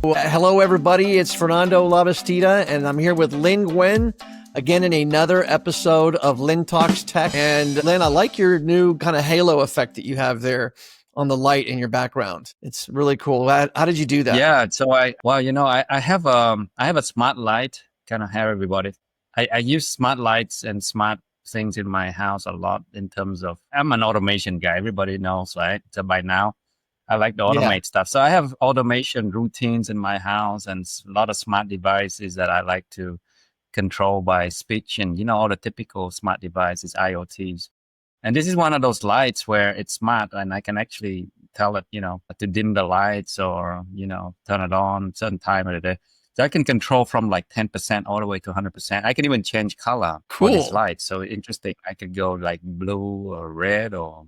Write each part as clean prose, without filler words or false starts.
Well, hello, everybody. It's Fernando Labastida, and I'm here with Linh Nguyen again in another episode of Linh Talks Tech. And Linh, I like your new kind of halo effect that you have there on the light in your background. It's really cool. How did you do that? Yeah, so I have a smart light. Kind of have everybody. I use smart lights and smart things in my house a lot in terms of I'm an automation guy. Everybody knows, right? So by now, I like to Yeah. automate stuff. So I have automation routines in my house and a lot of smart devices that I like to control by speech and all the typical smart devices, IoTs. And this is one of those lights where it's smart and I can actually tell it, to dim the lights or, turn it on certain time of the day. So I can control from like 10% all the way to 100%. I can even change color for this Cool. light. So interesting. I could go like blue or red or,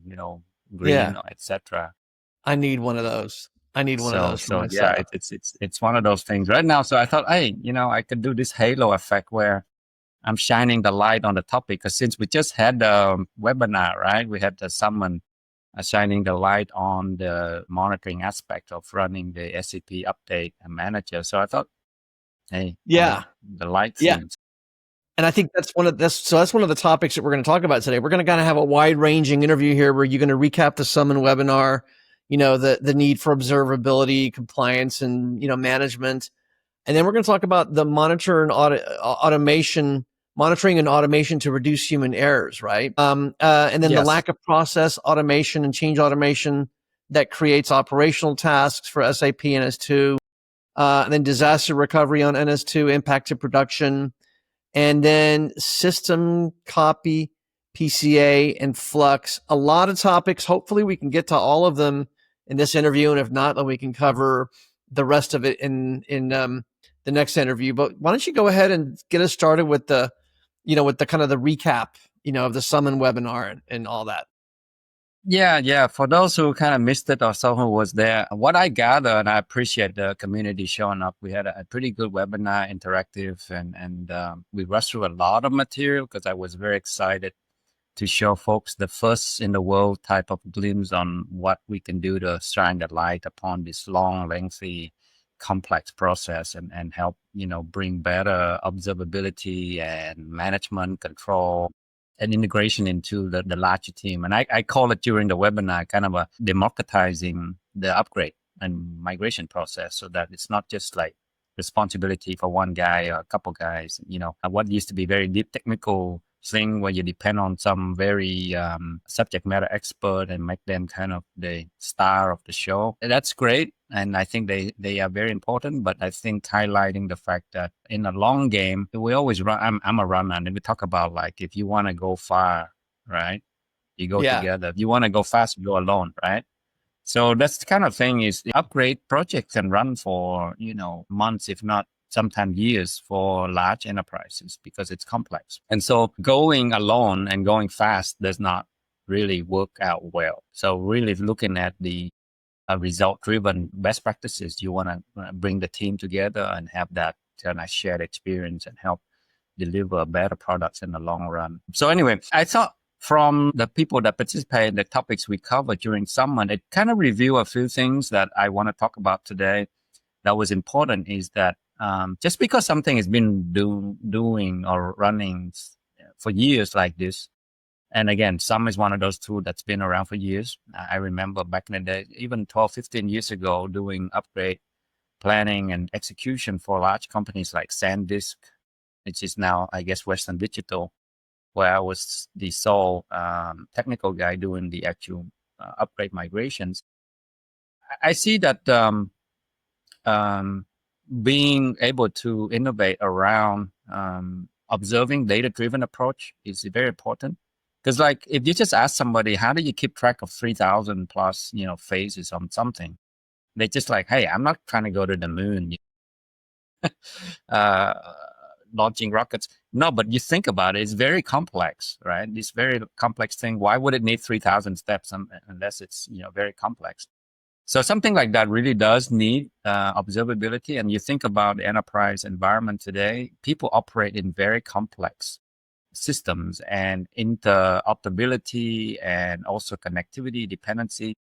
green Yeah. or etc. I need one of those. I need one of those for So yeah, myself. it's one of those things right now. So I thought, hey, I could do this halo effect where I'm shining the light on the topic because since we just had the webinar, right? We had the summon shining the light on the monitoring aspect of running the SAP update and manager. So I thought, hey, Yeah. the light Yeah. themes. And I think that's one of the topics that we're going to talk about today. We're going to kind of have a wide ranging interview here where you're going to recap the summon webinar, the need for observability, compliance, and, management. And then we're going to talk about the monitoring and automation to reduce human errors, right? And then the lack of process automation and change automation that creates operational tasks for SAP and S2. And then disaster recovery on NS2, impact to production, and then system copy, PCA, and Flux. A lot of topics. Hopefully, we can get to all of them in this interview, and if not, then we can cover the rest of it in the next interview. But why don't you go ahead and get us started with the kind of the recap, of the summon webinar and all that. Yeah. For those who kind of missed it or someone who was there, what I gather, and I appreciate the community showing up. We had a pretty good webinar, interactive, and we rushed through a lot of material because I was very excited to show folks the first in the world type of glimpse on what we can do to shine the light upon this long, lengthy, complex process and help, bring better observability and management control and integration into the larger team. And I call it during the webinar kind of a democratizing the upgrade and migration process so that it's not just like responsibility for one guy or a couple guys, what used to be very deep technical thing where you depend on some very subject matter expert and make them kind of the star of the show. That's great. And I think they are very important. But I think highlighting the fact that in a long game, we always run. I'm a runner. And we talk about like, if you want to go far, right? You go together. If you want to go fast, you go alone, right? So that's the kind of thing is the upgrade projects can run for, months, if not sometimes years for large enterprises because it's complex. And so going alone and going fast does not really work out well. So really looking at the result-driven best practices, you want to bring the team together and have that kind of shared experience and help deliver better products in the long run. So anyway, I thought from the people that participate in the topics we covered during Summit, it kind of review a few things that I want to talk about today that was important is that just because something has been doing or running for years like this, and again, some is one of those tools that's been around for years. I remember back in the day, even 12, 15 years ago, doing upgrade planning and execution for large companies like SanDisk, which is now, I guess, Western Digital, where I was the sole technical guy doing the actual upgrade migrations. I see that being able to innovate around observing data-driven approach is very important. Because like if you just ask somebody, how do you keep track of 3,000 plus, phases on something? They're just like, hey, I'm not trying to go to the moon, launching rockets. No, but you think about it, it's very complex, right? This very complex thing. Why would it need 3,000 steps unless it's, very complex? So something like that really does need observability. And you think about the enterprise environment today, people operate in very complex systems and interoperability and also connectivity, dependency.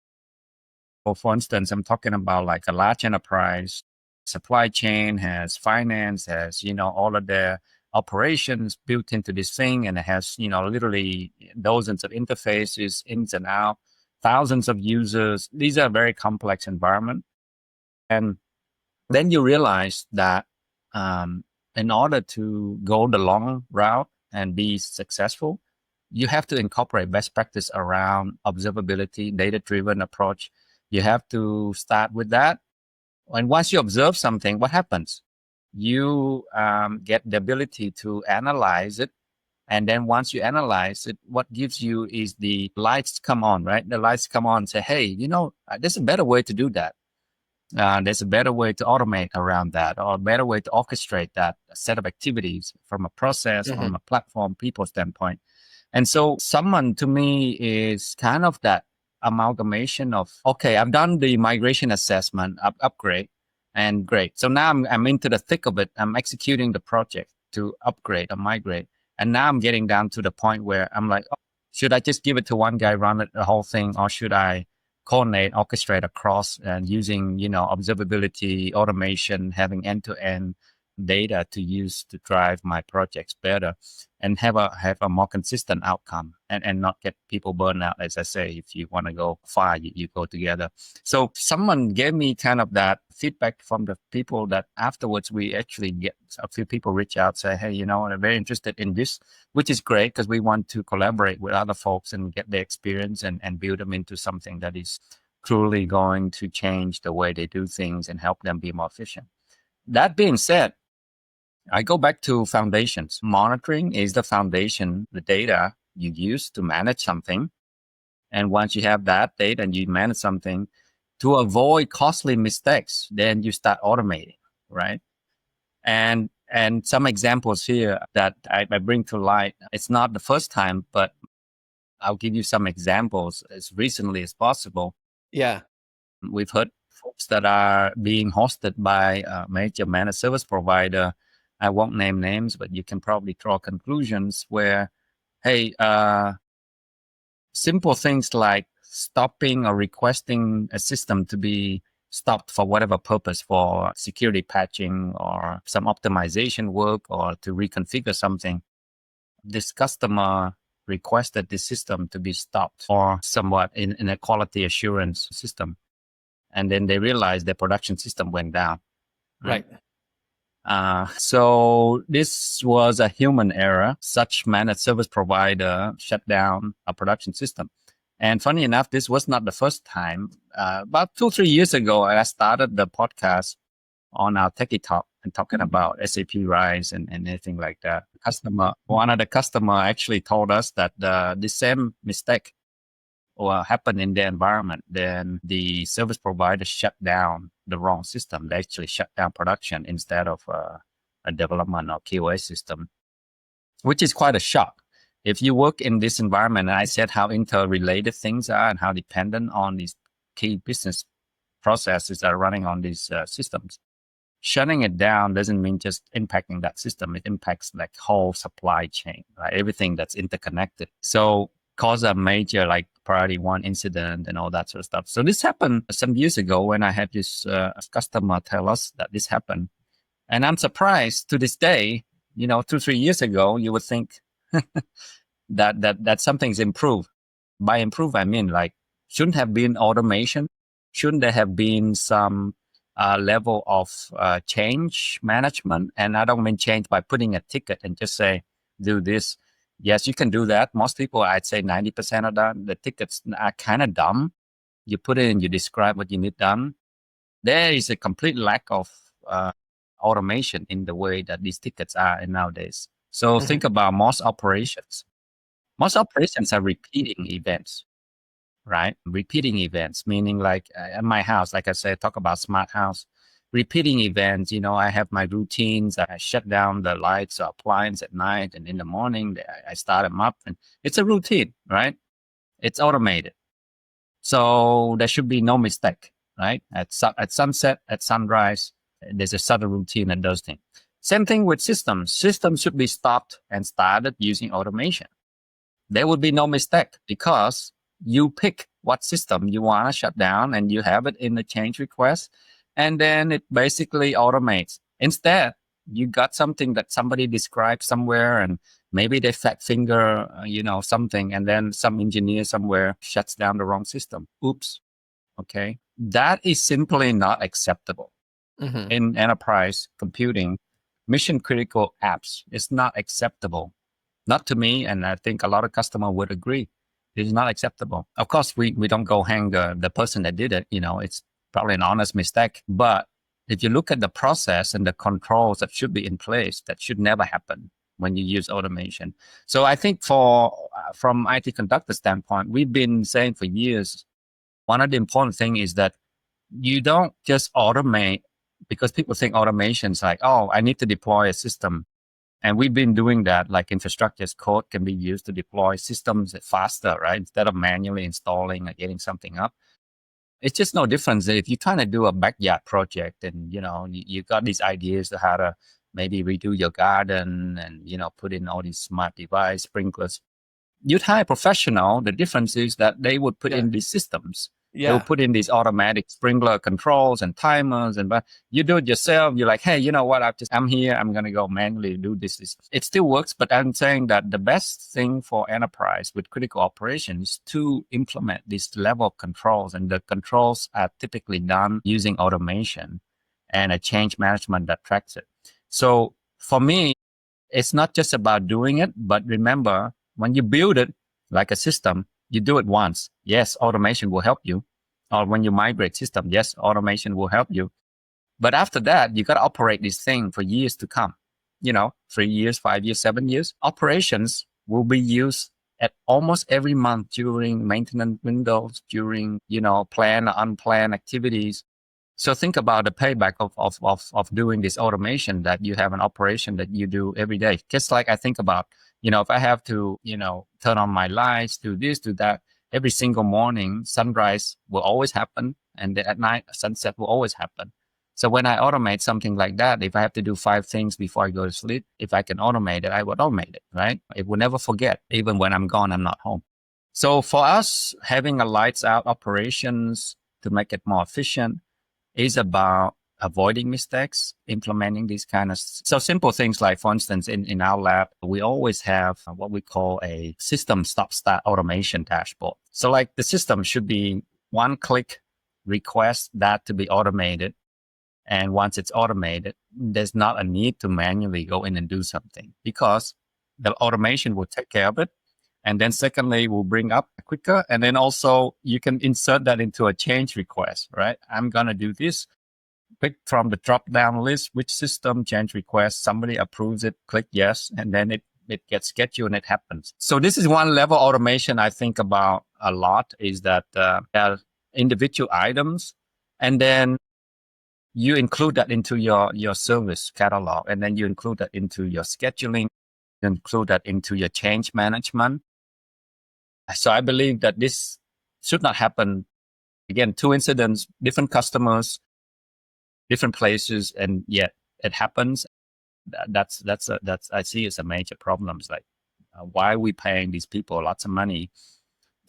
Or for instance, I'm talking about like a large enterprise supply chain, has finance, has, all of their operations built into this thing. And it has, literally dozens of interfaces, ins and out, thousands of users. These are very complex environment. And then you realize that in order to go the long route and be successful, you have to incorporate best practice around observability, data-driven approach. You have to start with that. And once you observe something, what happens? You get the ability to analyze it. And then once you analyze it, what gives you is the lights come on, right? The lights come on and say, hey, there's a better way to do that. There's a better way to automate around that, or a better way to orchestrate that set of activities from a process, from a platform, people standpoint. And so someone to me is kind of that amalgamation of, okay, I've done the migration assessment, upgrade, and great. So now I'm into the thick of it. I'm executing the project to upgrade or migrate. And now I'm getting down to the point where I'm like, oh, should I just give it to one guy, run it, the whole thing, or should I coordinate, orchestrate across and using, observability, automation, having end-to-end data to use to drive my projects better and have a more consistent outcome and not get people burned out. As I say, if you want to go far, you go together. So someone gave me kind of that feedback from the people that afterwards we actually get a few people reach out, say, hey, I'm very interested in this, which is great because we want to collaborate with other folks and get their experience and build them into something that is truly going to change the way they do things and help them be more efficient. That being said, I go back to foundations. Monitoring is the foundation, the data you use to manage something. And once you have that data and you manage something, to avoid costly mistakes, then you start automating, right? And some examples here that I bring to light. It's not the first time, but I'll give you some examples as recently as possible. Yeah. We've heard folks that are being hosted by a major managed service provider. I won't name names, but you can probably draw conclusions where, hey, simple things like stopping or requesting a system to be stopped for whatever purpose, for security patching or some optimization work or to reconfigure something. This customer requested the system to be stopped or somewhat in a quality assurance system. And then they realized their production system went down. Right. So this was a human error. Such managed service provider shut down a production system. And funny enough, this was not the first time. About 2-3 years ago, I started the podcast on our Techie Talk and talking about SAP Rise and anything like that. One of the customer actually told us that the same mistake happened in their environment. Then the service provider shut down the wrong system. They actually shut down production instead of a development or QA system, which is quite a shock. If you work in this environment, and I said how interrelated things are and how dependent on these key business processes are running on these systems, shutting it down doesn't mean just impacting that system. It impacts like whole supply chain, right? Everything that's interconnected. So cause a major like priority one incident and all that sort of stuff. So this happened some years ago when I had this customer tell us that this happened. And I'm surprised to this day, 2-3 years ago, you would think that something's improved. By improve, I mean like shouldn't have been automation. Shouldn't there have been some level of change management? And I don't mean change by putting a ticket and just say, do this. Yes, you can do that. Most people, I'd say 90% of the tickets are kind of dumb. You put it in, you describe what you need done. There is a complete lack of automation in the way that these tickets are nowadays. So think about most operations. Most operations are repeating events, right? Repeating events, meaning like at my house, like I said, talk about smart house. Repeating events, I have my routines. I shut down the lights or appliance at night, and in the morning I start them up, and it's a routine, right? It's automated, so there should be no mistake, right? At sunset, at sunrise, there's a sudden routine that does things. Same thing with systems. Systems should be stopped and started using automation. There would be no mistake because you pick what system you want to shut down, and you have it in the change request. and then it basically automates. Instead, you got something that somebody described somewhere, and maybe they fat finger, something, and then some engineer somewhere shuts down the wrong system. Oops. Okay. That is simply not acceptable. In enterprise computing, mission critical apps is not acceptable. Not to me, and I think a lot of customers would agree. It is not acceptable. Of course, we don't go hang the person that did it. It's probably an honest mistake. But if you look at the process and the controls that should be in place, that should never happen when you use automation. So I think from IT-Conductor standpoint, we've been saying for years, one of the important things is that you don't just automate, because people think automation is like, oh, I need to deploy a system. And we've been doing that, like infrastructure as code can be used to deploy systems faster, right? Instead of manually installing or getting something up. It's just no difference if you're trying to do a backyard project and, you got these ideas to how to maybe redo your garden and, put in all these smart device, sprinklers. You'd hire a professional. The difference is that they would put in these systems. Yeah. They'll put in these automatic sprinkler controls and timers, but you do it yourself. You're like, hey, you know what? I'm here. I'm going to go manually do this. It still works, but I'm saying that the best thing for enterprise with critical operations is to implement this level of controls, and the controls are typically done using automation and a change management that tracks it. So for me, it's not just about doing it, but remember, when you build it like a system, you do it once. Yes, automation will help you. Or when you migrate system, yes, automation will help you. But after that, you got to operate this thing for years to come. 3 years, 5 years, 7 years. Operations will be used at almost every month during maintenance windows, during, planned or unplanned activities. So think about the payback of doing this automation, that you have an operation that you do every day. Just like I think about, if I have to, turn on my lights, do this, do that, every single morning, sunrise will always happen. And then at night, sunset will always happen. So when I automate something like that, if I have to do 5 things before I go to sleep, if I can automate it, I would automate it, right? It will never forget. Even when I'm gone, I'm not home. So for us, having a lights out operations to make it more efficient is about avoiding mistakes, implementing these kind of simple things. Like, for instance, in our lab, we always have what we call a system stop-start automation dashboard. So like the system should be one click request that to be automated. And once it's automated, there's not a need to manually go in and do something, because the automation will take care of it. And then secondly, we'll bring up quicker. And then also you can insert that into a change request, right? I'm going to do this. Pick from the drop-down list which system change request. Somebody approves it, click yes, and then it gets scheduled and it happens. So this is one level automation I think about a lot, is that there are individual items, and then you include that into your service catalog, and then you include that into your scheduling, you include that into your change management. So I believe that this should not happen. Again, 2 incidents, different customers, different places, and yet it happens. That's I see as a major problem. It's like, why are we paying these people lots of money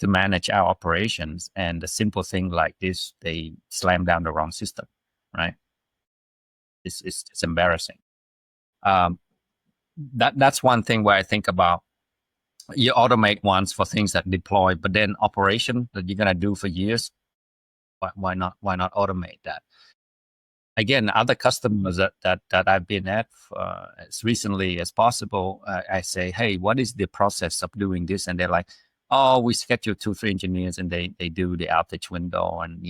to manage our operations, and the simple thing like this, they slam down the wrong system, right? It's embarrassing. That's one thing where I think about, you automate once for things that deploy, but then operation that you're gonna do for years, why not automate that? Again, other customers that I've been at as recently as possible, I say, hey, what is the process of doing this? And they're like, oh, we schedule 2-3 engineers and they do the outage window. And,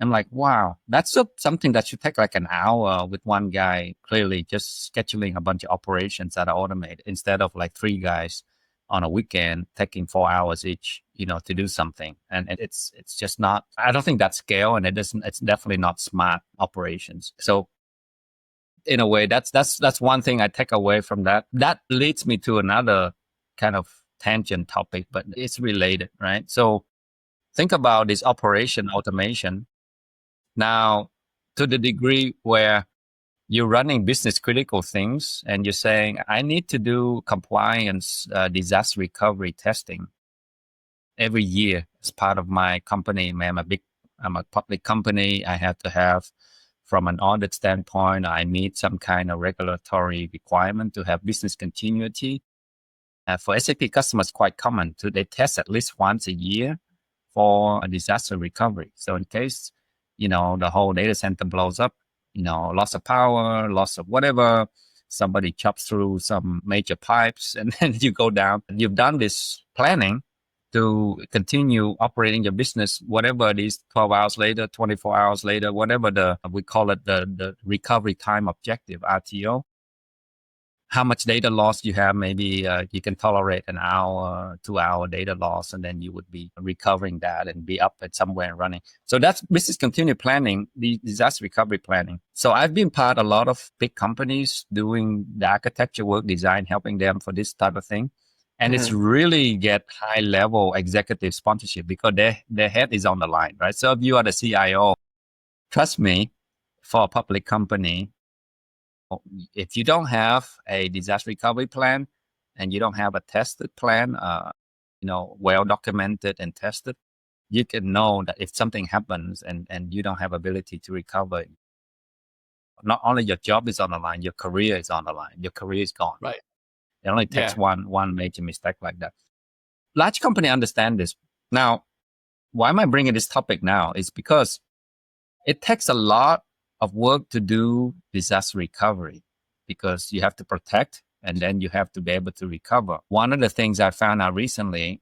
I'm like, wow, that's something that should take like an hour with one guy, clearly just scheduling a bunch of operations that are automated, instead of like 3 guys on a weekend taking 4 hours each, to do something. And it's just not, I don't think that's scale, and it's definitely not smart operations. So in a way, that's one thing I take away from that. That leads me to another kind of tangent topic, but it's related, right? So think about this operation automation. Now, to the degree where you're running business critical things and you're saying, I need to do compliance, disaster recovery testing every year as part of my company. I'm a public company. I have to have from an audit standpoint, I meet some kind of regulatory requirement to have business continuity. For SAP customers, quite common to they test at least once a year for a disaster recovery. So in case, the whole data center blows up, loss of power, loss of whatever, somebody chops through some major pipes, and then you go down. You've done this planning to continue operating your business, whatever it is, 12 hours later, 24 hours later, whatever we call it the recovery time objective, RTO. How much data loss you have, maybe you can tolerate an hour, 2 hour data loss, and then you would be recovering that and be up at somewhere and running. So that's business continuity planning, the disaster recovery planning. So I've been part of a lot of big companies doing the architecture work, design, helping them for this type of thing. And it's really get high level executive sponsorship because their head is on the line, right? So if you are the CIO, trust me, for a public company, if you don't have a disaster recovery plan and you don't have a tested plan, well documented and tested, you can know that if something happens and you don't have ability to recover, not only your job is on the line, your career is on the line. Your career is gone. Right. It only takes one major mistake like that. Large company understand this. Now, why am I bringing this topic now? Is because it takes a lot of work to do disaster recovery because you have to protect and then you have to be able to recover. One of the things I found out recently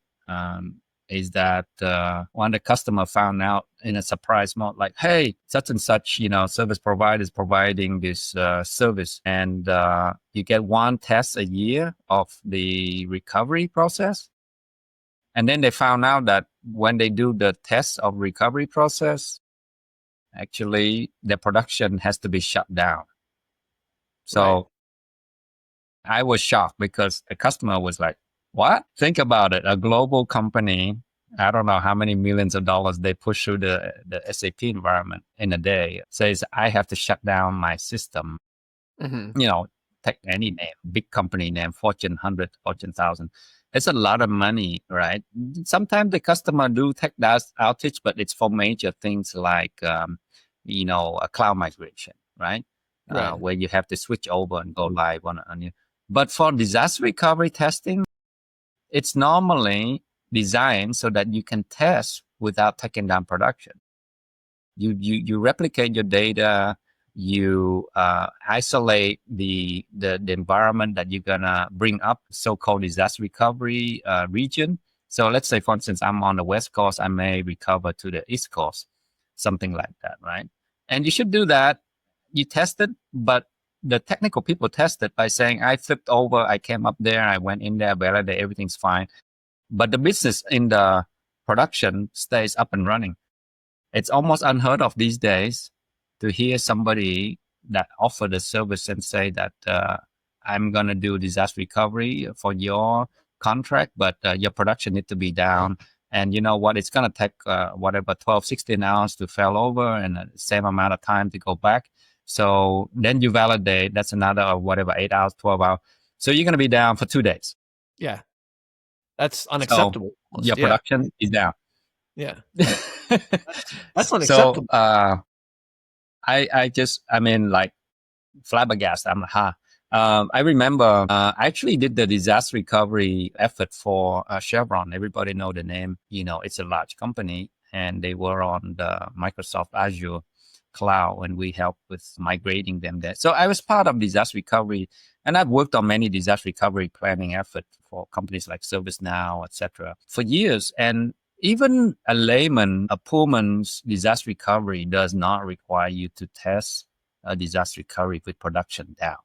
is that one of the customer found out in a surprise mode, like, hey, such and such, service provider is providing this service, and you get one test a year of the recovery process. And then they found out that when they do the test of recovery process, actually the production has to be shut down. So I was shocked because the customer was like, what? Think about it. A global company, I don't know how many millions of dollars they push through the SAP environment in a day, says I have to shut down my system. Take any name, big company name, Fortune 100, Fortune 1000. It's a lot of money, right? Sometimes the customer do take that outage, but it's for major things like, a cloud migration, right? Where you have to switch over and go live on you. But for disaster recovery testing, it's normally designed so that you can test without taking down production. You replicate your data. You isolate the environment that you're gonna bring up, so-called disaster recovery region. So let's say, for instance, I'm on the West Coast, I may recover to the East Coast, something like that, right? And you should do that. You test it, but the technical people test it by saying, I flipped over, I came up there, I went in there, validated, everything's fine. But the business in the production stays up and running. It's almost unheard of these days to hear somebody that offer the service and say that I'm going to do disaster recovery for your contract, but your production needs to be down. And you know what? It's going to take 12, 16 hours to fail over and the same amount of time to go back. So then you validate, that's another 8 hours, 12 hours. So you're going to be down for 2 days. Yeah. That's unacceptable. So your production is down. Yeah. That's unacceptable. So I mean, like flabbergasted. I'm like, I remember I actually did the disaster recovery effort for Chevron. Everybody know the name. It's a large company, and they were on the Microsoft Azure cloud, and we helped with migrating them there. So I was part of disaster recovery, and I've worked on many disaster recovery planning efforts for companies like ServiceNow, etc., for years. And even a layman, a Pullman's disaster recovery does not require you to test a disaster recovery with production down.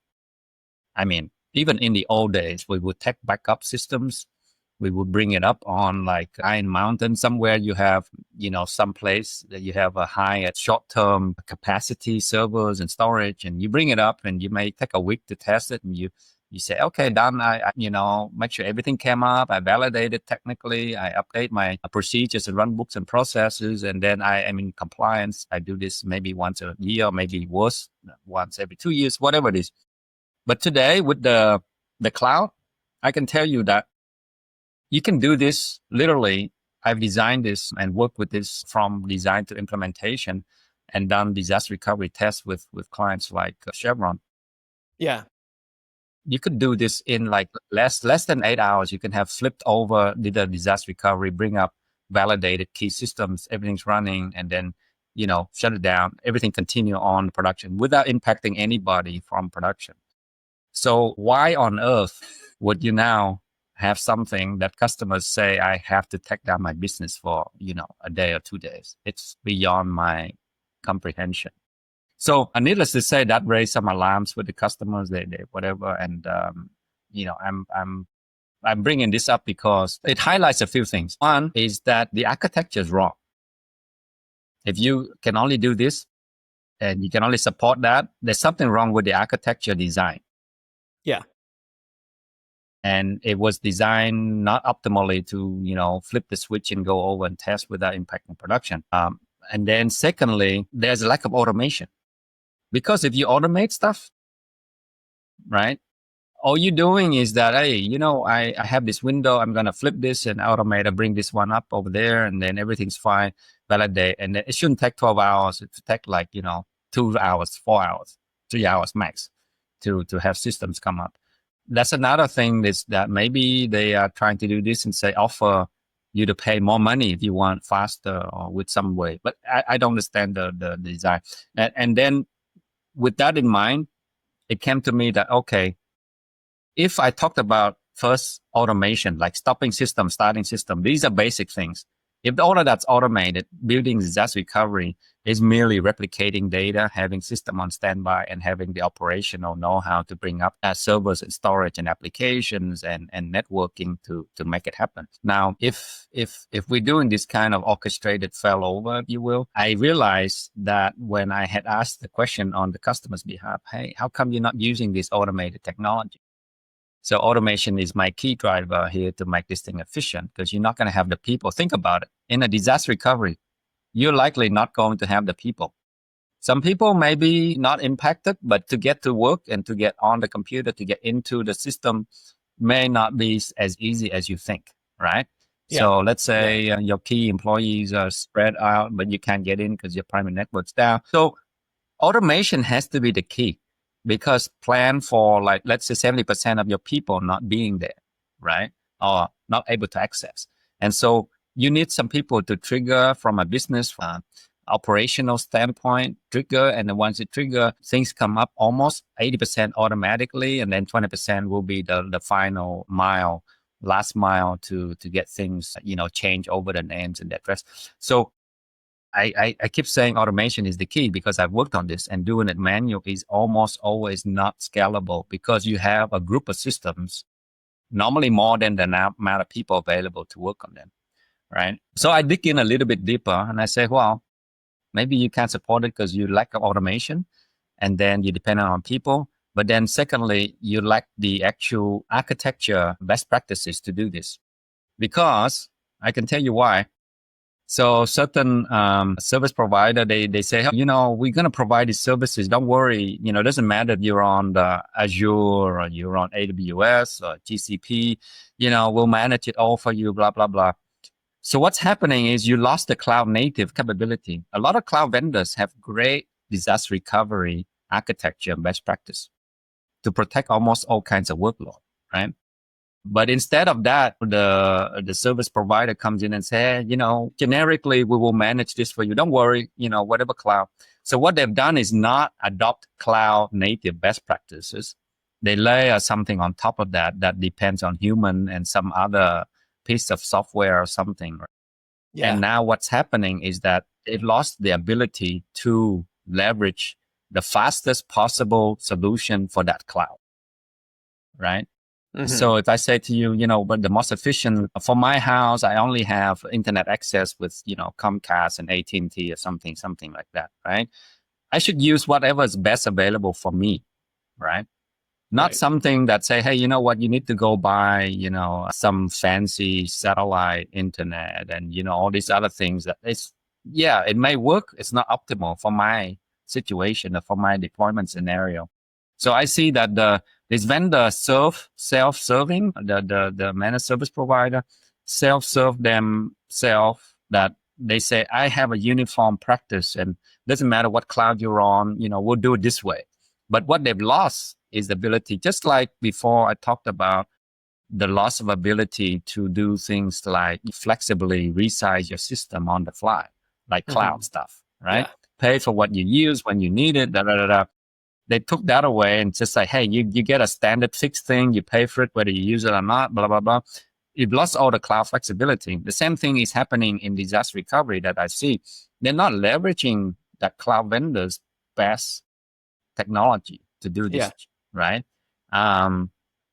I mean, even in the old days, we would take backup systems. We would bring it up on like Iron Mountain, somewhere you have, some place that you have a high short-term capacity servers and storage, and you bring it up and you may take a week to test it, and you say, okay, done. I make sure everything came up. I validate it technically. I update my procedures and run books and processes. And then I am in compliance. I do this maybe once a year, maybe worse, once every 2 years, whatever it is. But today with the cloud, I can tell you that you can do this literally. I've designed this and worked with this from design to implementation. and done disaster recovery tests with clients like Chevron. Yeah. You could do this in like less than 8 hours. You can have flipped over, did a disaster recovery, bring up validated key systems, everything's running, and then, shut it down, everything continue on production without impacting anybody from production. So why on earth would you now have something that customers say, I have to take down my business for, a day or 2 days? It's beyond my comprehension. So needless to say, that raised some alarms with the customers, they whatever. And, I'm bringing this up because it highlights a few things. One is that the architecture is wrong. If you can only do this and you can only support that, there's something wrong with the architecture design. Yeah. And it was designed not optimally to, flip the switch and go over and test without impacting production. And then secondly, there's a lack of automation. Because if you automate stuff, right, all you're doing is that, hey, I have this window, I'm going to flip this and automate, I bring this one up over there, and then everything's fine, validate. And it shouldn't take 12 hours. It should take 2 hours, 4 hours, 3 hours max to have systems come up. That's another thing is that maybe they are trying to do this and say, offer you to pay more money if you want faster or with some way. But I don't understand the design. And then with that in mind, it came to me that, okay, if I talked about first automation, like stopping system, starting system, these are basic things. If all of that's automated, building disaster recovery is merely replicating data, having system on standby, and having the operational know-how to bring up servers and storage and applications and networking to make it happen. Now, if we're doing this kind of orchestrated failover, if you will, I realized that when I had asked the question on the customer's behalf, hey, how come you're not using this automated technology? So automation is my key driver here to make this thing efficient, because you're not going to have the people. Think about it. In a disaster recovery, you're likely not going to have the people. Some people may be not impacted, but to get to work and to get on the computer, to get into the system may not be as easy as you think, right? Yeah. So let's say your key employees are spread out, but you can't get in because your primary network's down. So automation has to be the key. Because plan for let's say 70% of your people not being there, right? Or not able to access. And so you need some people to trigger from a business operational standpoint, trigger. And then once you trigger, things come up almost 80% automatically. And then 20% will be the final mile, last mile to get things, change over the names and the address. So I keep saying automation is the key because I've worked on this, and doing it manual is almost always not scalable because you have a group of systems, normally more than the amount of people available to work on them, right? So I dig in a little bit deeper and I say, well, maybe you can't support it because you lack of automation and then you depend on people. But then secondly, you lack the actual architecture best practices to do this, because I can tell you why. So certain service provider, they say, we're going to provide these services. Don't worry. It doesn't matter if you're on the Azure or you're on AWS or GCP, we'll manage it all for you, blah, blah, blah. So what's happening is you lost the cloud native capability. A lot of cloud vendors have great disaster recovery architecture and best practice to protect almost all kinds of workload, right? But instead of that, the service provider comes in and says, generically, we will manage this for you. Don't worry, whatever cloud. So what they've done is not adopt cloud native best practices. They layer something on top of that depends on human and some other piece of software or something. Yeah. And now what's happening is that they've lost the ability to leverage the fastest possible solution for that cloud, right? Mm-hmm. So if I say to you, but the most efficient for my house, I only have internet access with, Comcast and AT&T or something like that, right? I should use whatever is best available for me, right? Not something that say, hey, you know what, you need to go buy, some fancy satellite internet and, all these other things that it may work. It's not optimal for my situation or for my deployment scenario. So I see that this vendor self-serving, the managed service provider, self-serve themselves that they say, I have a uniform practice and doesn't matter what cloud you're on, we'll do it this way. But what they've lost is the ability, just like before I talked about the loss of ability to do things like flexibly resize your system on the fly, like cloud stuff, right? Yeah. Pay for what you use when you need it, da, da, da, da. They took that away and just like, hey, you get a standard fixed thing, you pay for it, whether you use it or not, blah, blah, blah. You've lost all the cloud flexibility. The same thing is happening in disaster recovery that I see. They're not leveraging that cloud vendors' best technology to do this, right?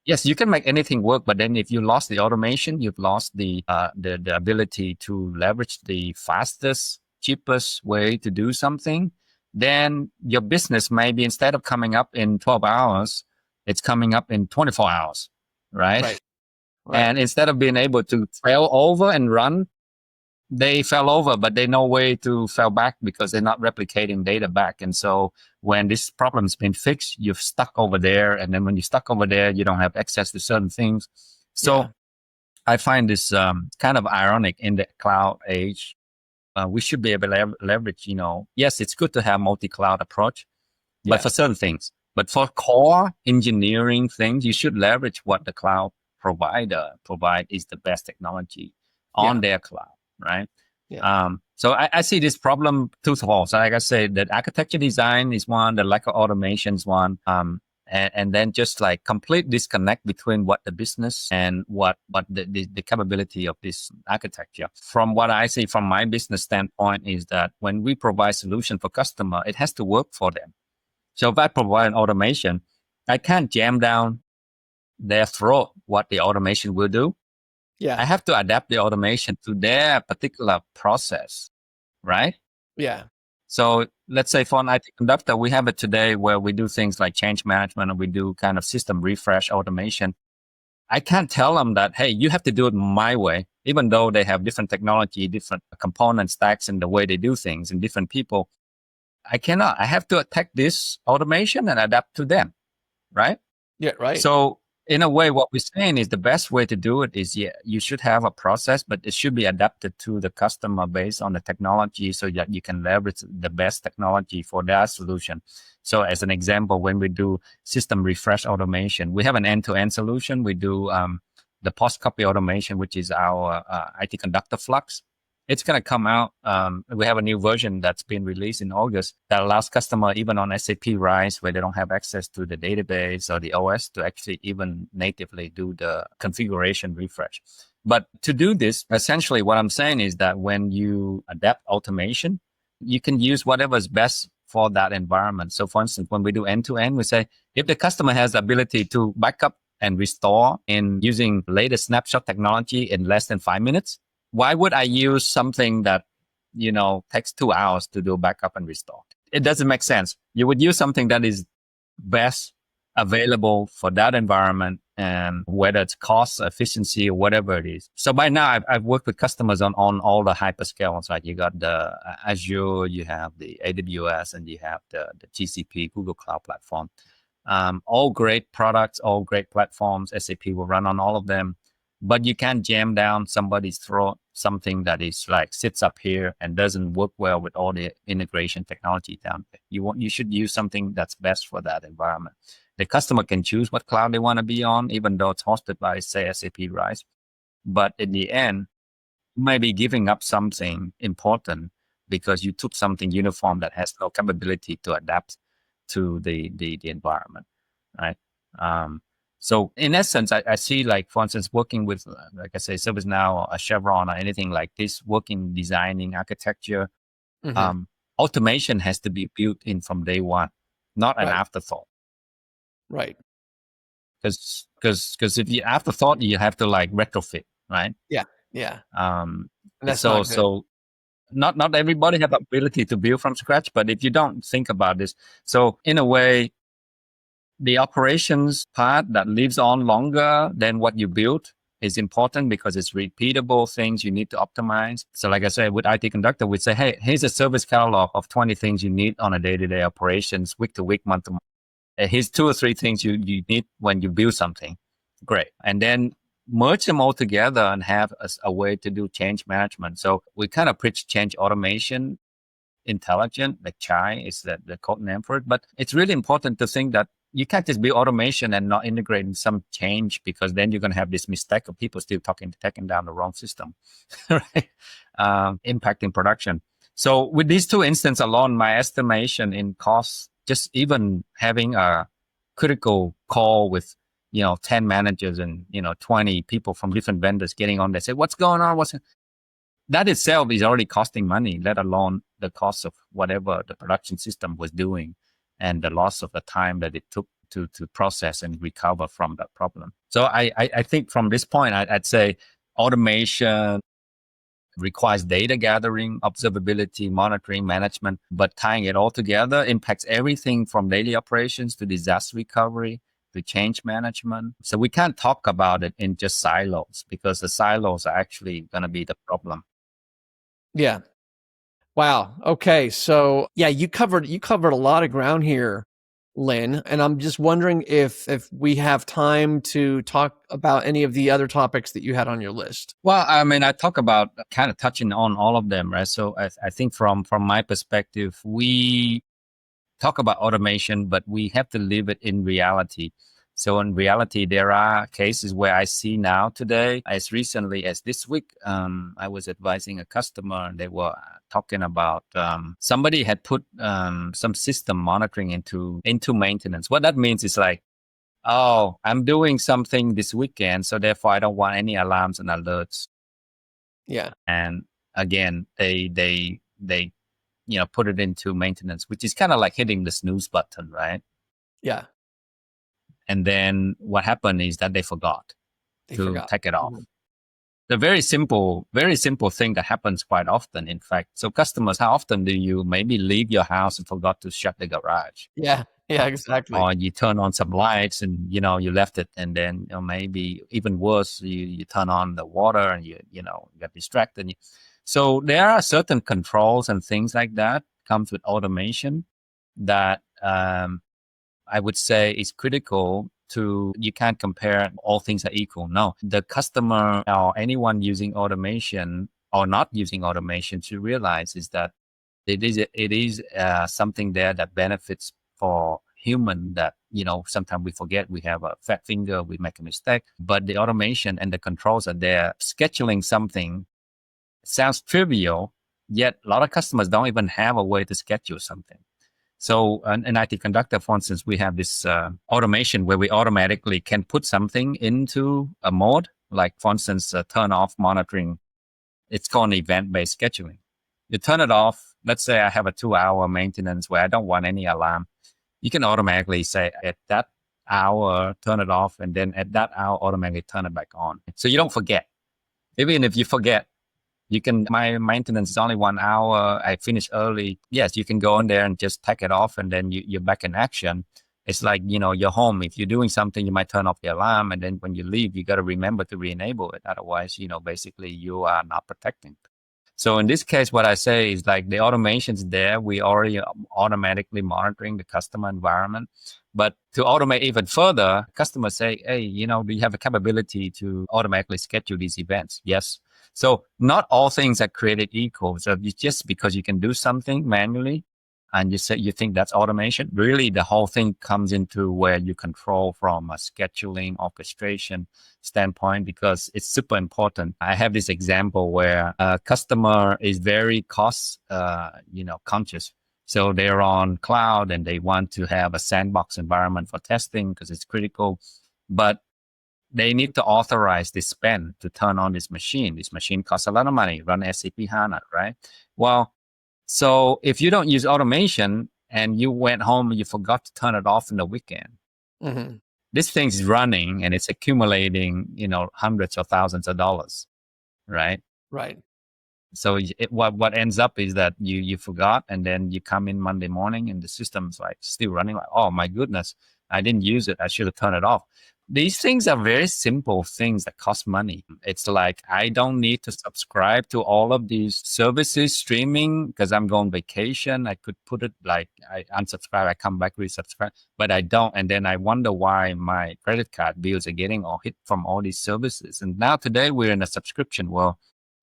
Yes, you can make anything work, but then if you lost the automation, you've lost the ability to leverage the fastest, cheapest way to do something. Then your business maybe instead of coming up in 12 hours, it's coming up in 24 hours, right? And instead of being able to fail over and run, they fell over, but they no way to fall back because they're not replicating data back. And so when this problem's been fixed, you're stuck over there. And then when you're stuck over there, you don't have access to certain things. So I find this kind of ironic in the cloud age. We should be able to leverage, yes, it's good to have multi-cloud approach, but for certain things. But for core engineering things, you should leverage what the cloud provider provide is the best technology on their cloud, right? So I see this problem twofold. So like I said, that architecture design is one, the lack of automation is one, and then just like complete disconnect between what the business and what the capability of this architecture. From what I see from my business standpoint is that when we provide solution for customer, it has to work for them. So if I provide an automation, I can't jam down their throat what the automation will do. I have to adapt the automation to their particular process, right? So let's say for an IT-Conductor, we have it today where we do things like change management and we do kind of system refresh automation. I can't tell them that, hey, you have to do it my way, even though they have different technology, different component stacks and the way they do things and different people. I cannot. I have to attack this automation and adapt to them, right? So in a way, what we're saying is the best way to do it is, you should have a process, but it should be adapted to the customer based on the technology so that you can leverage the best technology for their solution. So as an example, when we do system refresh automation, we have an end-to-end solution. We do the post-copy automation, which is our IT-Conductor Flux. It's going to come out. We have a new version that's been released in August that allows customer, even on SAP RISE, where they don't have access to the database or the OS, to actually even natively do the configuration refresh. But to do this, essentially what I'm saying is that when you adapt automation, you can use whatever is best for that environment. So for instance, when we do end-to-end, we say, if the customer has the ability to back up and restore in using latest snapshot technology in less than 5 minutes, why would I use something that, takes 2 hours to do backup and restore? It doesn't make sense. You would use something that is best available for that environment, and whether it's cost, efficiency, or whatever it is. So by now, I've worked with customers on all the hyperscalers. Like you got the Azure, you have the AWS, and you have the GCP, Google Cloud Platform. All great products, all great platforms. SAP will run on all of them. But you can't jam down somebody's throat something that is like sits up here and doesn't work well with all the integration technology down there. You should use something that's best for that environment. The customer can choose what cloud they want to be on, even though it's hosted by, say, SAP RISE. But in the end, you may be giving up something important because you took something uniform that has no capability to adapt to the environment, right? So in essence, I see, like, for instance, working with, like I say, ServiceNow or a Chevron or anything like this, working, designing architecture, automation has to be built in from day one, not an afterthought. Right. Because if you afterthought, you have to like retrofit, right? Yeah. And that's so not everybody have the ability to build from scratch, but if you don't think about this, so in a way, the operations part that lives on longer than what you built is important because it's repeatable things you need to optimize. So like I said, with IT-Conductor, we say, hey, here's a service catalog of 20 things you need on a day-to-day operations, week to week, month to month. Here's 2 or 3 things you need when you build something. Great. And then merge them all together and have a way to do change management. So we kind of preach change automation intelligent, like Chai is the code name for it. But it's really important to think that you can't just be automation and not integrating some change, because then you're going to have this mistake of people still taking down the wrong system, right? Impacting production. So with these two instances alone, my estimation in costs, just even having a critical call with 10 managers and 20 people from different vendors getting on there, say what's going on, that itself is already costing money, let alone the cost of whatever the production system was doing and the loss of the time that it took to process and recover from that problem. So I think from this point, I'd say automation requires data gathering, observability, monitoring, management, but tying it all together impacts everything from daily operations to disaster recovery to change management. So we can't talk about it in just silos, because the silos are actually going to be the problem. Yeah. Wow. Okay. So yeah, you covered a lot of ground here, Lin, and I'm just wondering if we have time to talk about any of the other topics that you had on your list. Well, I mean, I talk about kind of touching on all of them, right? So I think from my perspective, we talk about automation, but we have to live it in reality. So in reality, there are cases where I see now today, as recently as this week, I was advising a customer, and they were talking about somebody had put some system monitoring into maintenance. What that means is like, oh, I'm doing something this weekend, so therefore I don't want any alarms and alerts. Yeah. And again, they put it into maintenance, which is kind of like hitting the snooze button, right? Yeah. And then what happened is that they forgot to take it off. Mm-hmm. The very simple thing that happens quite often, in fact. So customers, how often do you maybe leave your house and forgot to shut the garage? Yeah. Yeah, exactly. Or you turn on some lights and, you left it. And then, maybe even worse, you turn on the water and you get distracted. So there are certain controls and things like that comes with automation that, I would say is critical to, you can't compare all things are equal. No, the customer or anyone using automation or not using automation should realize is that it is something there that benefits for human, that, sometimes we forget, we have a fat finger, we make a mistake, but the automation and the controls are there. Scheduling something sounds trivial, yet a lot of customers don't even have a way to schedule something. So in IT-Conductor, for instance, we have this automation where we automatically can put something into a mode, like, for instance, turn off monitoring. It's called event-based scheduling. You turn it off. Let's say I have a 2-hour maintenance where I don't want any alarm. You can automatically say at that hour, turn it off, and then at that hour, automatically turn it back on. So you don't forget. Even if you forget, my maintenance is only 1 hour. I finish early. Yes, you can go in there and just take it off, and then you're back in action. It's like, you're home. If you're doing something, you might turn off the alarm. And then when you leave, you got to remember to re-enable it. Otherwise, basically you are not protecting. So in this case, what I say is like the automation's there. We already automatically monitoring the customer environment. But to automate even further, customers say, hey, do you have a capability to automatically schedule these events? Yes. So not all things are created equal. So it's just because you can do something manually and you think that's automation, really the whole thing comes into where you control from a scheduling orchestration standpoint, because it's super important. I have this example where a customer is very cost, conscious. So they're on cloud and they want to have a sandbox environment for testing because it's critical, but they need to authorize this spend to turn on this machine. This machine costs a lot of money, run SAP HANA, right? Well, so if you don't use automation and you went home and you forgot to turn it off in the weekend, this thing's running and it's accumulating, hundreds of thousands of dollars, right? Right. So what ends up is that you forgot, and then you come in Monday morning and the system's like still running, like, oh my goodness, I didn't use it. I should have turned it off. These things are very simple things that cost money. It's like, I don't need to subscribe to all of these services streaming because I'm going vacation. I could put it like I unsubscribe, I come back, resubscribe, but I don't. And then I wonder why my credit card bills are getting all hit from all these services. And now today we're in a subscription world.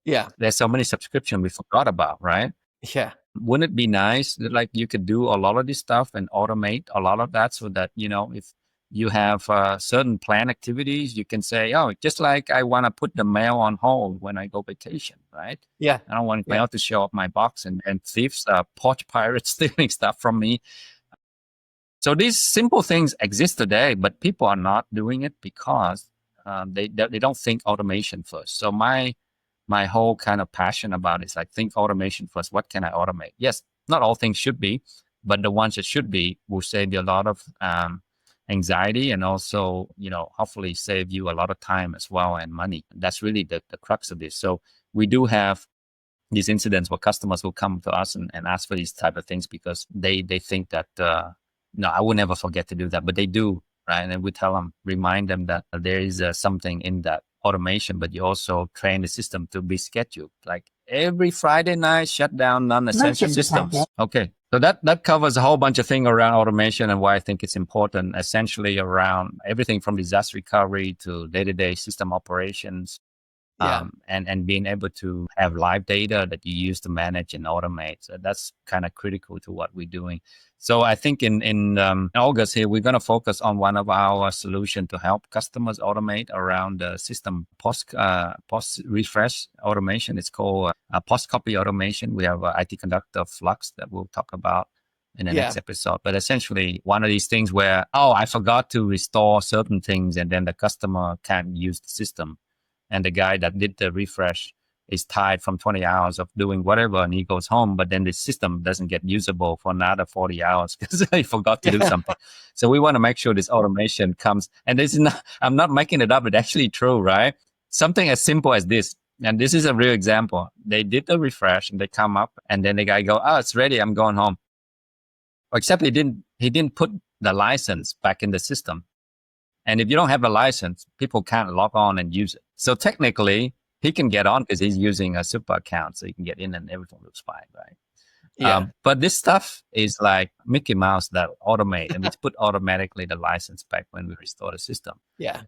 Yeah. There's so many subscriptions we forgot about, right? Yeah. Wouldn't it be nice that like you could do a lot of this stuff and automate a lot of that so that, if you have certain planned activities, you can say, oh, just like I want to put the mail on hold when I go vacation, right? Yeah. I don't want mail to show up my box and thieves, porch pirates stealing stuff from me. So these simple things exist today, but people are not doing it because they don't think automation first. So my whole kind of passion about it is like, think automation first. What can I automate? Yes, not all things should be, but the ones that should be will save you a lot of anxiety and also, hopefully save you a lot of time as well and money. That's really the crux of this. So we do have these incidents where customers will come to us and ask for these type of things because they think that, no, I will never forget to do that, but they do, right? And we tell them, remind them that there is something in that automation, but you also train the system to be scheduled. Like every Friday night, shut down non-essential systems. Okay. So that covers a whole bunch of things around automation and why I think it's important, essentially around everything from disaster recovery to day-to-day system operations. And being able to have live data that you use to manage and automate. So that's kind of critical to what we're doing. So I think in August here, we're going to focus on one of our solutions to help customers automate around the system post refresh automation. It's called post copy automation. We have IT-Conductor Flux that we'll talk about in the next episode. But essentially one of these things where, I forgot to restore certain things and then the customer can't use the system. And the guy that did the refresh is tired from 20 hours of doing whatever and he goes home, but then the system doesn't get usable for another 40 hours because he forgot to do something. So we want to make sure this automation comes. And this is not, I'm not making it up. It's actually true, right? Something as simple as this. And this is a real example. They did the refresh and they come up and then the guy go, it's ready. I'm going home. Except he didn't put the license back in the system. And if you don't have a license, people can't log on and use it. So technically, he can get on because he's using a super account. So he can get in and everything looks fine, right? Yeah. But this stuff is like Mickey Mouse that automate and we put automatically the license back when we restore the system. Yeah.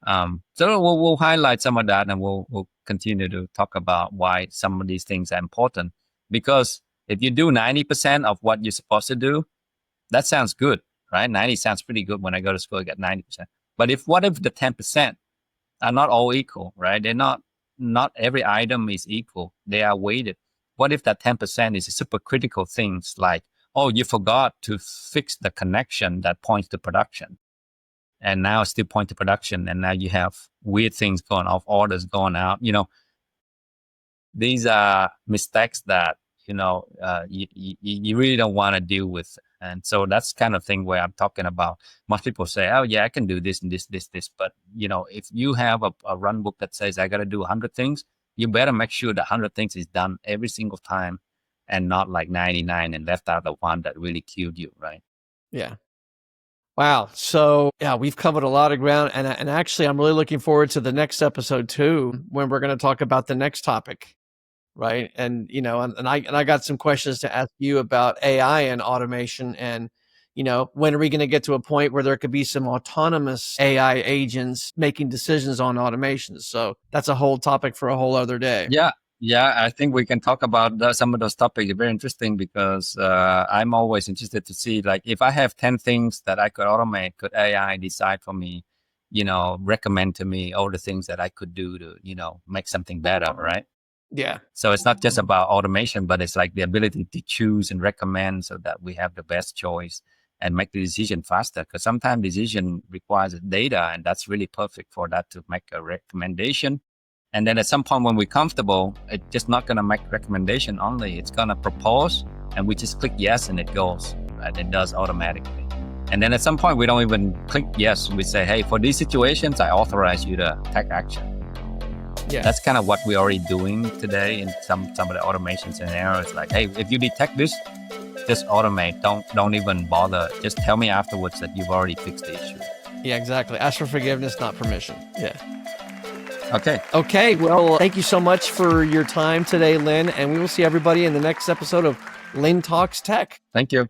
So we'll highlight some of that and we'll continue to talk about why some of these things are important. Because if you do 90% of what you're supposed to do, that sounds good, right? 90 sounds pretty good. When I go to school, I get 90%. But what if the 10% are not all equal, right? They're not every item is equal. They are weighted. What if that 10% is super critical things like, you forgot to fix the connection that points to production. And now it's still point to production. And now you have weird things going off, orders going out. These are mistakes that, you really don't want to deal with. And so that's kind of thing where I'm talking about. Most people say, I can do this and this. But, if you have a run book that says I got to do 100 things, you better make sure the 100 things is done every single time and not like 99 and left out the one that really killed you, right? Yeah. Wow. So we've covered a lot of ground. And actually, I'm really looking forward to the next episode too, when we're going to talk about the next topic. Right. And, and I got some questions to ask you about AI and automation and, when are we going to get to a point where there could be some autonomous AI agents making decisions on automations? So that's a whole topic for a whole other day. Yeah. I think we can talk about some of those topics. They're very interesting because I'm always interested to see, like, if I have 10 things that I could automate, could AI decide for me, recommend to me all the things that I could do to, make something better, right? Yeah. So it's not just about automation, but it's like the ability to choose and recommend so that we have the best choice and make the decision faster. Because sometimes decision requires data, and that's really perfect for that to make a recommendation. And then at some point when we're comfortable, it's just not going to make recommendation only. It's going to propose, and we just click yes, and it goes. Right? It does automatically. And then at some point, we don't even click yes. We say, hey, for these situations, I authorize you to take action. Yeah. That's kind of what we're already doing today in some of the automation scenarios. Like, hey, if you detect this, just automate. Don't even bother. Just tell me afterwards that you've already fixed the issue. Yeah, exactly. Ask for forgiveness, not permission. Yeah. Okay. Well, thank you so much for your time today, Linh, and we will see everybody in the next episode of Linh Talks Tech. Thank you.